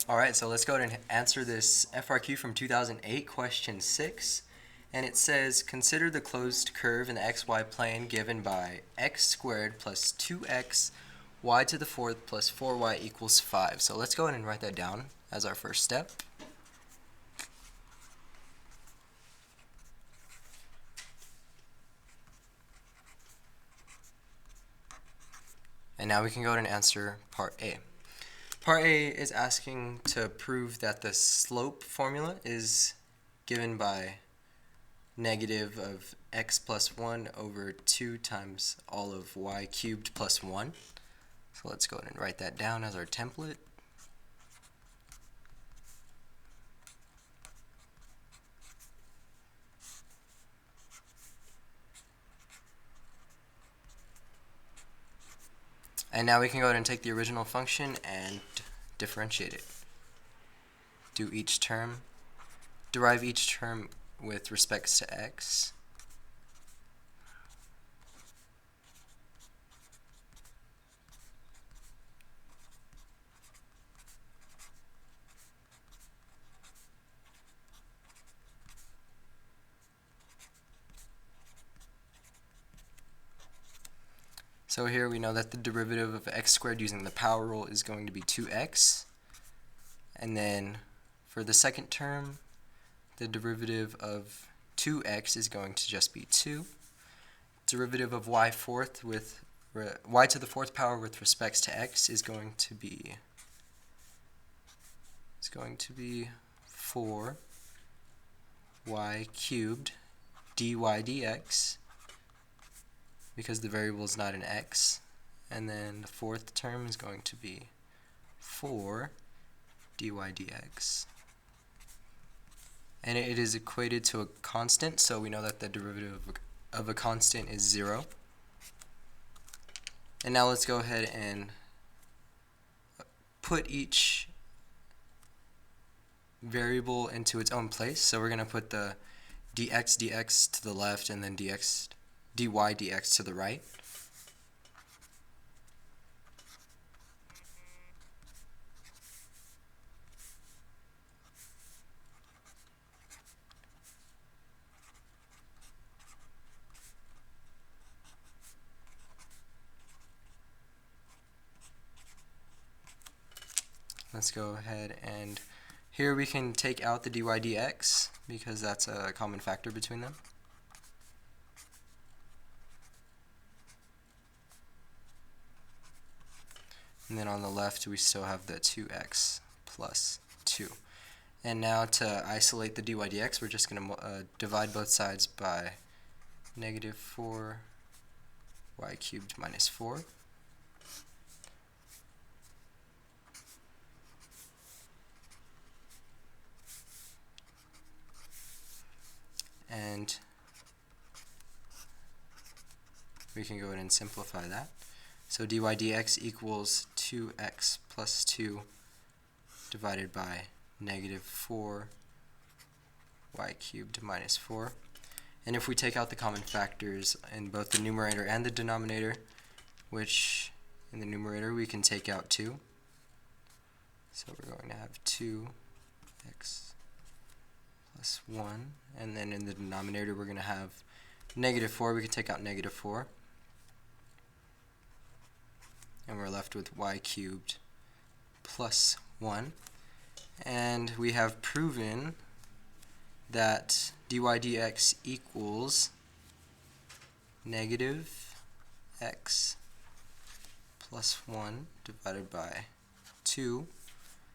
Alright, so let's go ahead and answer this FRQ from 2008, question 6. And it says, consider the closed curve in the xy plane given by x squared plus 2x y to the fourth plus 4y equals 5. So let's go ahead and write that down as our first step. And now we can go ahead and answer part A. Part A is asking to prove that the slope formula is given by negative of x plus 1 over 2 times all of y cubed plus 1. So let's go ahead and write that down as our template. And now we can go ahead and take the original function and differentiate it. Derive each term with respects to x. So here we know that the derivative of x squared using the power rule is going to be 2x. And then for the second term, the derivative of 2x is going to just be 2. Derivative of y to the fourth power with respects to x is going to be 4 y cubed dy dx, because the variable is not an x. And then the fourth term is going to be 4 dy dx. And it is equated to a constant, so we know that the derivative of a constant is 0. And now let's go ahead and put each variable into its own place. So we're going to put the dx to the left and then dy dx to the right. Let's go ahead and here we can take out the dy dx because that's a common factor between them. And then on the left we still have the 2x plus 2. And now to isolate the dy dx, we're just going to divide both sides by negative 4 y cubed minus 4. And we can go ahead and simplify that. So dy dx equals 2x plus 2 divided by negative 4 y cubed minus 4. And if we take out the common factors in both the numerator and the denominator, which in the numerator we can take out 2. So we're going to have 2x plus 1. And then in the denominator we're going to have negative 4. We can take out negative 4. And we're left with y cubed plus 1. And we have proven that dy dx equals negative x plus 1 divided by 2,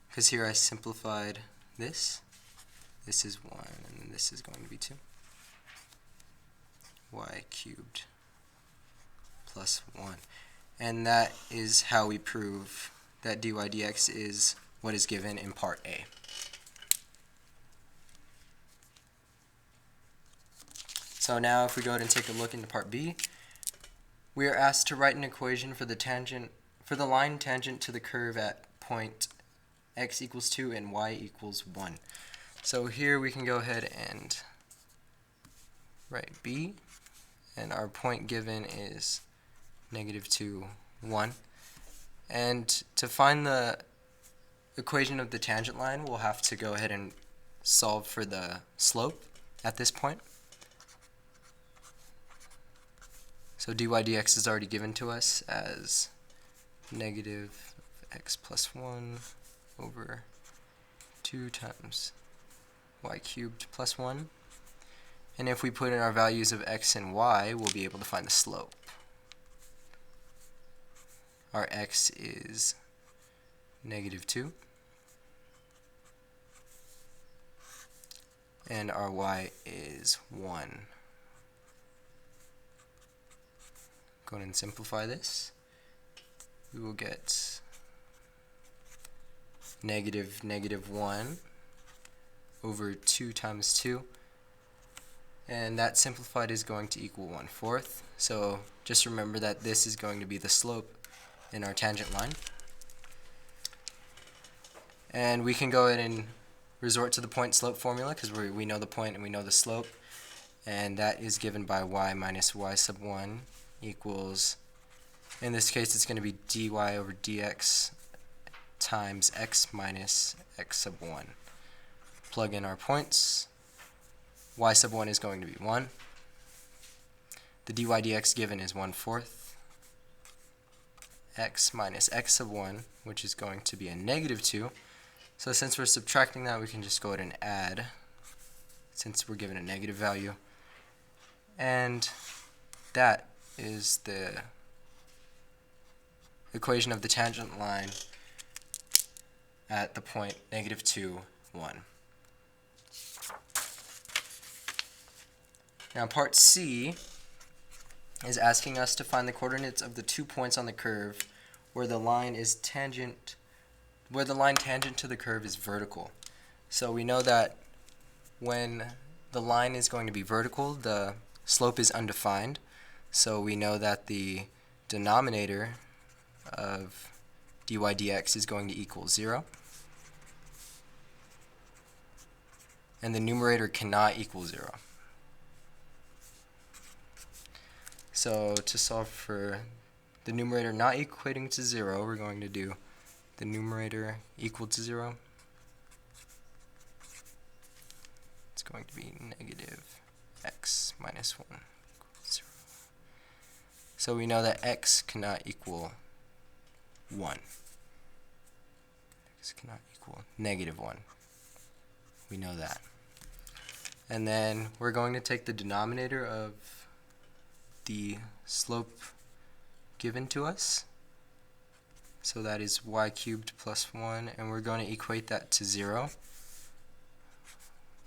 because here I simplified this. This is 1, and then this is going to be 2. Y cubed plus 1. And that is how we prove that dy dx is what is given in part A. So now if we go ahead and take a look into part B, we are asked to write an equation for the line tangent to the curve at point x equals 2 and y equals 1. So here we can go ahead and write B, and our point given is negative 2, 1. And to find the equation of the tangent line, we'll have to go ahead and solve for the slope at this point. So dy dx is already given to us as negative x plus 1 over 2 times y cubed plus 1. And if we put in our values of x and y, we'll be able to find the slope. Our x is negative 2, and our y is 1. Go ahead and simplify this. We will get negative 1 over 2 times 2, and that simplified is going to equal 1/4. So just remember that this is going to be the slope in our tangent line. And we can go ahead and resort to the point slope formula because we know the point and we know the slope, and that is given by y minus y sub 1 equals, in this case it's going to be dy over dx times x minus x sub 1. Plug in our points. Y sub 1 is going to be 1. The dy dx given is 1/4. X minus x sub 1, which is going to be a negative 2. So since we're subtracting that, we can just go ahead and add, since we're given a negative value. And that is the equation of the tangent line at the point negative 2, 1. Now part C is asking us to find the coordinates of the 2 points on the curve where the line tangent to the curve is vertical. So we know that when the line is going to be vertical, the slope is undefined. So we know that the denominator of dy dx is going to equal 0. And the numerator cannot equal 0. So to solve for the numerator not equating to 0, we're going to do the numerator equal to 0. It's going to be negative x minus 1 equals 0. So we know that x cannot equal 1. X cannot equal negative 1. We know that. And then we're going to take the denominator of the slope given to us. So that is y cubed plus 1, and we're going to equate that to 0.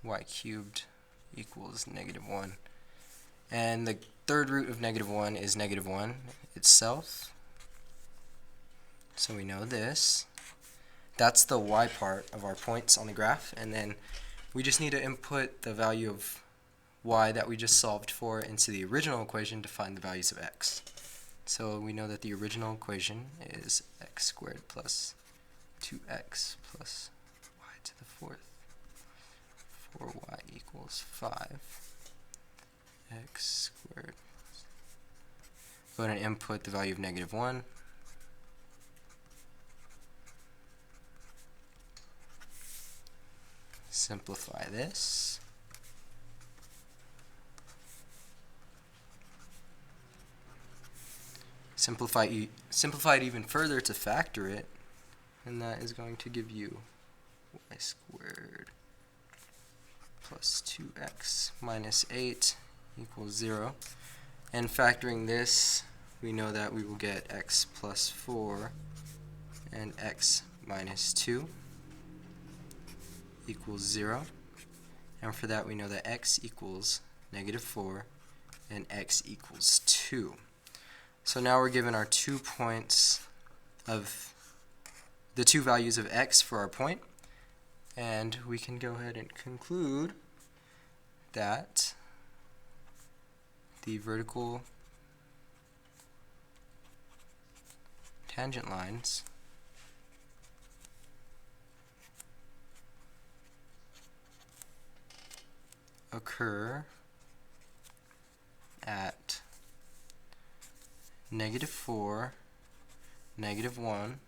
Y cubed equals negative 1. And the third root of negative 1 is negative 1 itself. So we know this. That's the y part of our points on the graph, and then we just need to input the value of y that we just solved for into the original equation to find the values of x. So we know that the original equation is x squared plus 2x plus y to the 4th for y equals 5. X squared. Go ahead and input the value of negative 1. Simplify this. Simplify it even further to factor it, and that is going to give you y squared plus 2x minus 8 equals 0. And factoring this, we know that we will get x plus 4 and x minus 2 equals 0. And for that, we know that x equals negative 4 and x equals 2. So now we're given our 2 points of the 2 values of x for our point, and we can go ahead and conclude that the vertical tangent lines occur at negative 4, negative 1,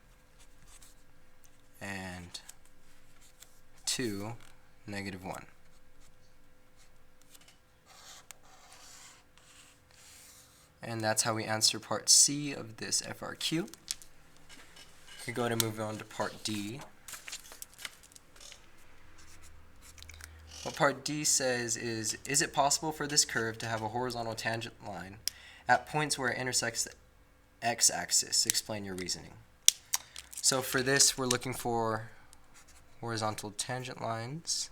and 2, -1. And that's how we answer part C of this FRQ. We can go to move on to part D. What part D says is it possible for this curve to have a horizontal tangent line at points where it intersects the x-axis? Explain your reasoning. So for this, we're looking for horizontal tangent lines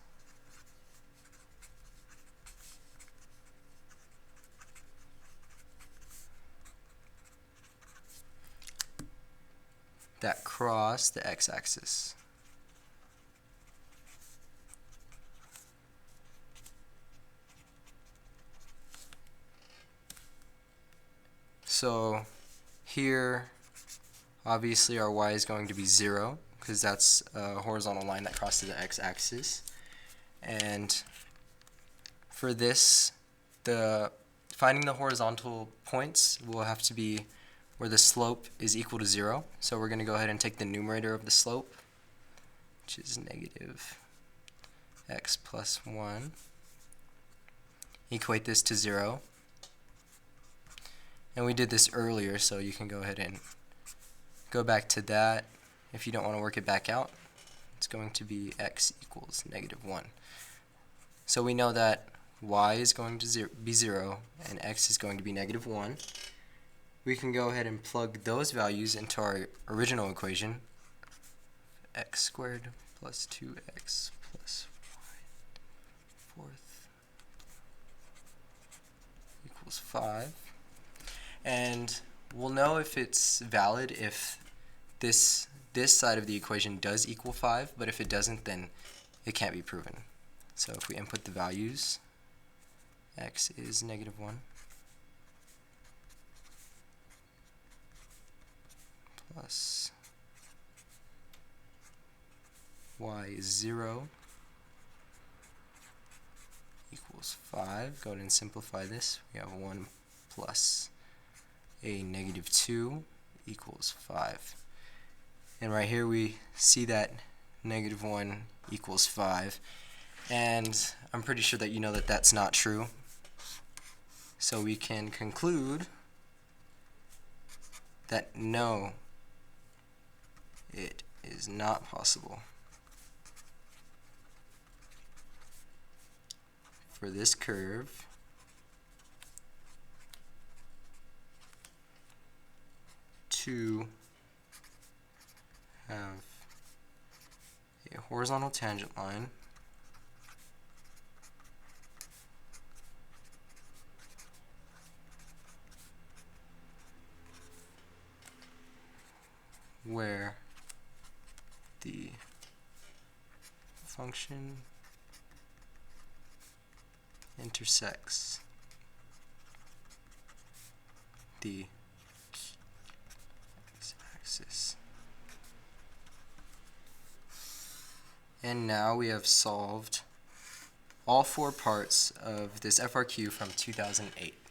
that cross the x-axis. So here, obviously our y is going to be 0, because that's a horizontal line that crosses the x-axis. And for this, finding the horizontal points will have to be where the slope is equal to 0. So we're going to go ahead and take the numerator of the slope, which is negative x plus 1. Equate this to 0. And we did this earlier, so you can go ahead and go back to that. If you don't want to work it back out, it's going to be x equals -1. So we know that y is going to be 0 and x is going to be -1. We can go ahead and plug those values into our original equation. X squared plus 2x plus y fourth equals 5. And we'll know if it's valid if this side of the equation does equal 5, but if it doesn't, then it can't be proven. So if we input the values, x is -1 plus y is 0 equals 5. Go ahead and simplify this. We have 1 plus a -2 equals 5. And right here we see that -1 equals 5. And I'm pretty sure that you know that that's not true. So we can conclude that no, it is not possible for this curve to have a horizontal tangent line where the function intersects the x-axis. And now we have solved all 4 parts of this FRQ from 2008.